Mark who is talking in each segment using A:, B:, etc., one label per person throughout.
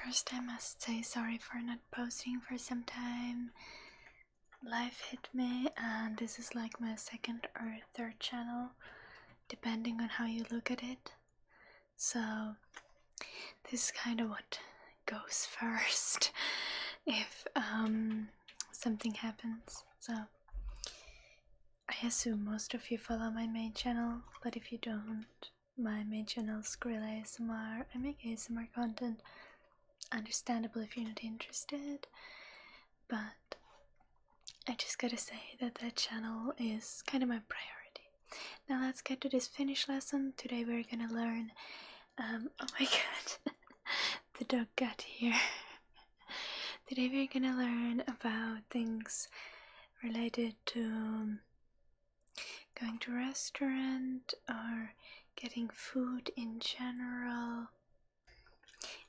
A: First, I must say sorry for not posting for some time. Life hit me, and this is like my second or third channel, depending on how you look at it. So, this is kind of what goes first if something happens. So, I assume most of you follow my main channel, but if you don't, my main channel is Skrill ASMR. I make ASMR content. Understandable if you're not interested, but I just gotta say that that channel is kind of my priority. Now let's get to this Finnish lesson. Today we're gonna learn oh my god, the dog got here. Today we're gonna learn about things related to going to a restaurant or getting food in general.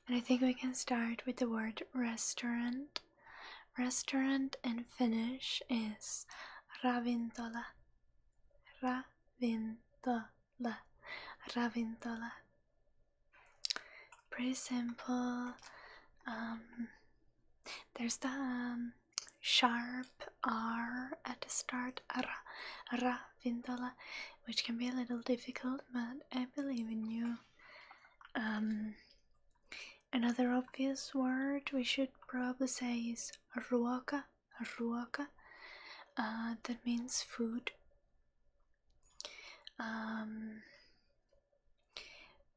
A: And I think we can start with the word restaurant. Restaurant in Finnish is ravintola. Ravintola. Ravintola. Pretty simple. There's the sharp R at the start. Ravintola, which can be a little difficult, but I believe in you. Another obvious word we should probably say is ruoka. Ruoka. That means food.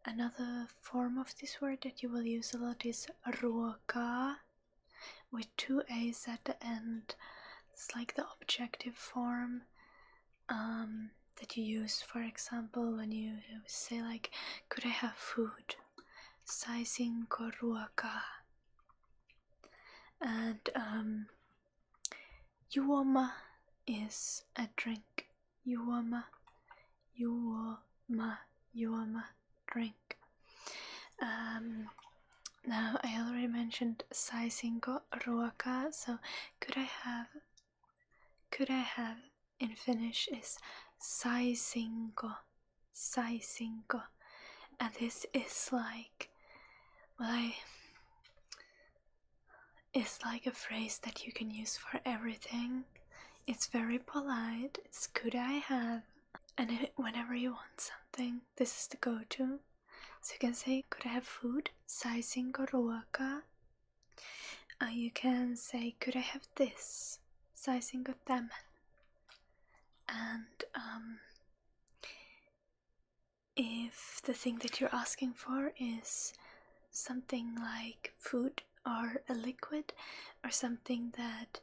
A: Another form of this word that you will use a lot is ruoka, with two A's at the end. It's like the objective form that you use, for example, when you say like, could I have food? Saisinko ruokaa. And juoma is a drink. Juoma, drink. Now I already mentioned saisinko ruokaa, so could I have in Finnish is saisinko, and this is like, it's like a phrase that you can use for everything. It's very polite. It's could I have, and whenever you want something, this is the go-to. So you can say, could I have food? Saisinko ruokaa. You can say, could I have this? Saisinko tämän? And if the thing that you're asking for is something like food or a liquid or something that's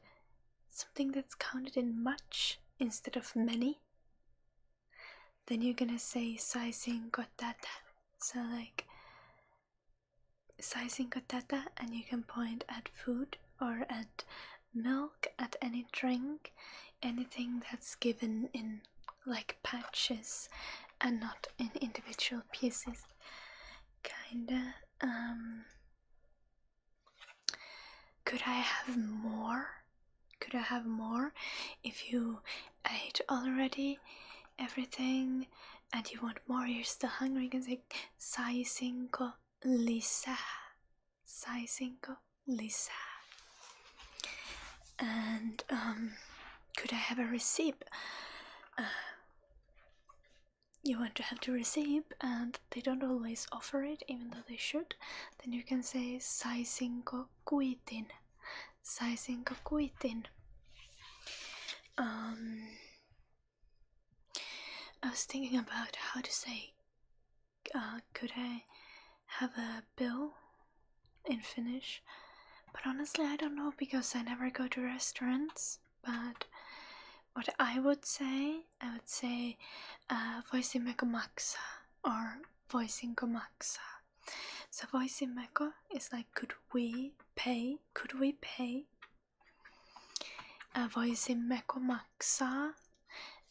A: counted in much instead of many, then you're gonna say saisinko tätä. So like saisinko tätä, and you can point at food or at milk, at any drink, anything that's given in like patches and not in individual pieces. Kinda. Could I have more? Could I have more? If you ate already everything and you want more, you're still hungry, you can say saisinko lisää. Saisinko lisää. And could I have a receipt? You want to have the receipt and they don't always offer it, even though they should, then you can say saisinko kuitin. Saisinko kuitin. I was thinking about how to say could I have a bill in Finnish, but honestly I don't know because I never go to restaurants. But what I would say voisimmeko maksaa or voisinko maksaa. So voisimmeko is like could we pay? Voisimmeko maksaa,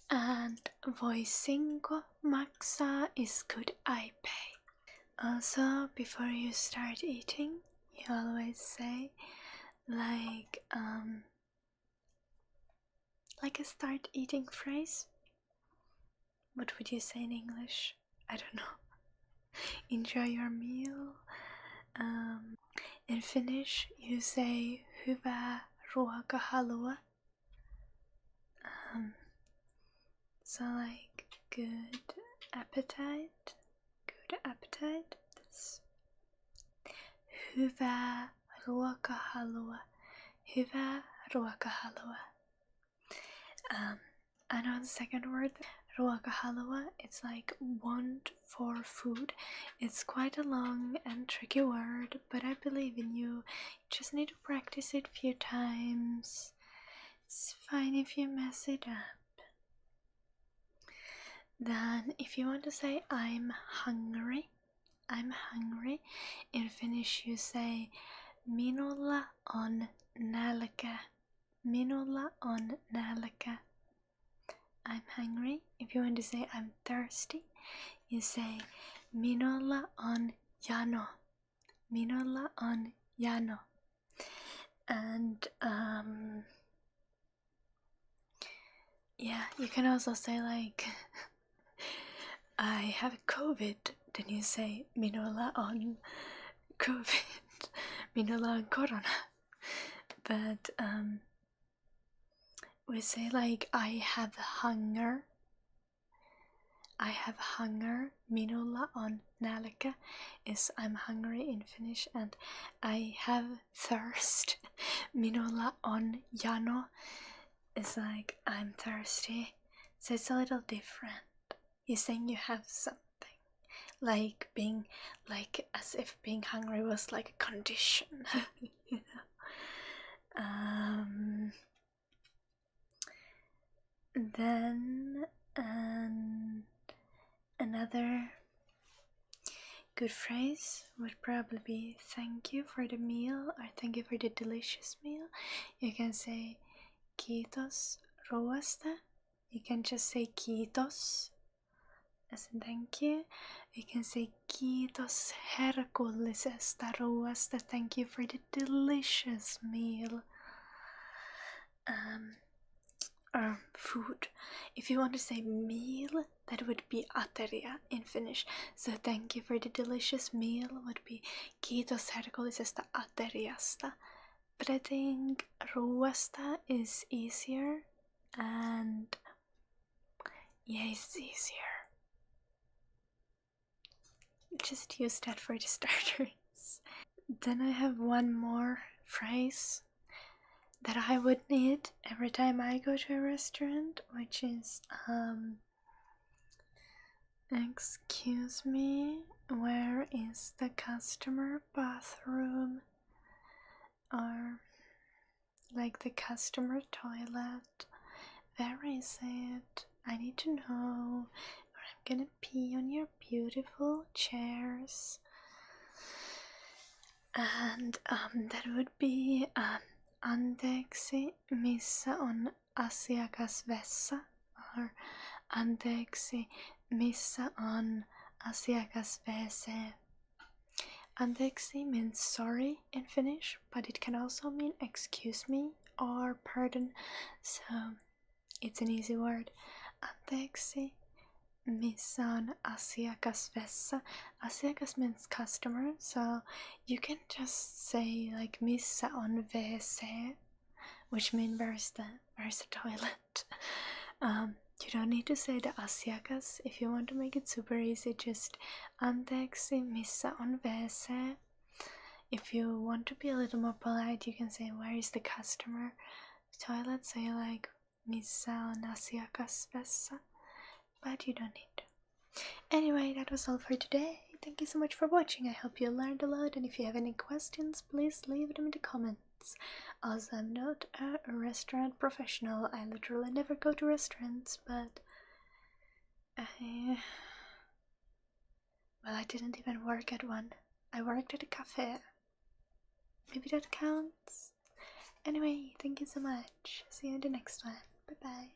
A: and voisinko maksaa is could I pay. Also, before you start eating, you always say like a start eating phrase. What would you say in English? I don't know. Enjoy your meal. In Finnish, you say hyvää ruokahalua. So like good appetite. Good appetite. That's hyvää ruokahalua. Hyvää ruokahalua. I know the second word, ruokahalua, it's like want for food. It's quite a long and tricky word, but I believe in you. You just need to practice it a few times. It's fine if you mess it up. Then if you want to say I'm hungry, in Finnish you say minulla on nälkä. Minulla on nälkä. I'm hungry. If you want to say I'm thirsty, you say minulla on jano. Minulla on jano. And yeah, you can also say like I have COVID. Then you say minulla on COVID. Minulla on corona. But we say like I have hunger. I have hunger. Minulla on nälkä is I'm hungry in Finnish, and I have thirst. Minulla on jano is like I'm thirsty. So it's a little different. You're saying you have something, like being like as if being hungry was like a condition. You know. Then another good phrase would probably be thank you for the meal, or thank you for the delicious meal. You can say kiitos ruoasta. You can just say kiitos as in thank you. You can say kiitos herkullisesta ruoasta. Thank you for the delicious meal. Or food. If you want to say meal, that would be ateria in Finnish. So thank you for the delicious meal would be kiitos herkullisesta ateriasta. But I think ruoasta is easier, and yeah, it's easier. Just use that for the starters. Then I have one more phrase that I would need every time I go to a restaurant, which is excuse me, where is the customer bathroom? Or like the customer toilet. Where is it? I need to know, or I'm gonna pee on your beautiful chairs. And that would be anteeksi, missä on asiakasvessa, or anteeksi, missä on asiakas-WC. Anteeksi means sorry in Finnish, but it can also mean excuse me or pardon, so it's an easy word. Anteeksi, missä on asiakasvessa. Asiakas means customer, so you can just say like missä on WC, which means where's the toilet. You don't need to say the asiakas. If you want to make it super easy, just anteeksi, missä on WC. If you want to be a little more polite, you can say where is the customer toilet, so you like missä on asiakasvessa, but you don't need to. Anyway, that was all for today. Thank you so much for watching. I hope you learned a lot, and if you have any questions, please leave them in the comments. Also, I'm not a restaurant professional. I literally never go to restaurants, but I didn't even work at one. I worked at a cafe. Maybe that counts. Anyway, thank you so much. See you in the next one. Bye bye.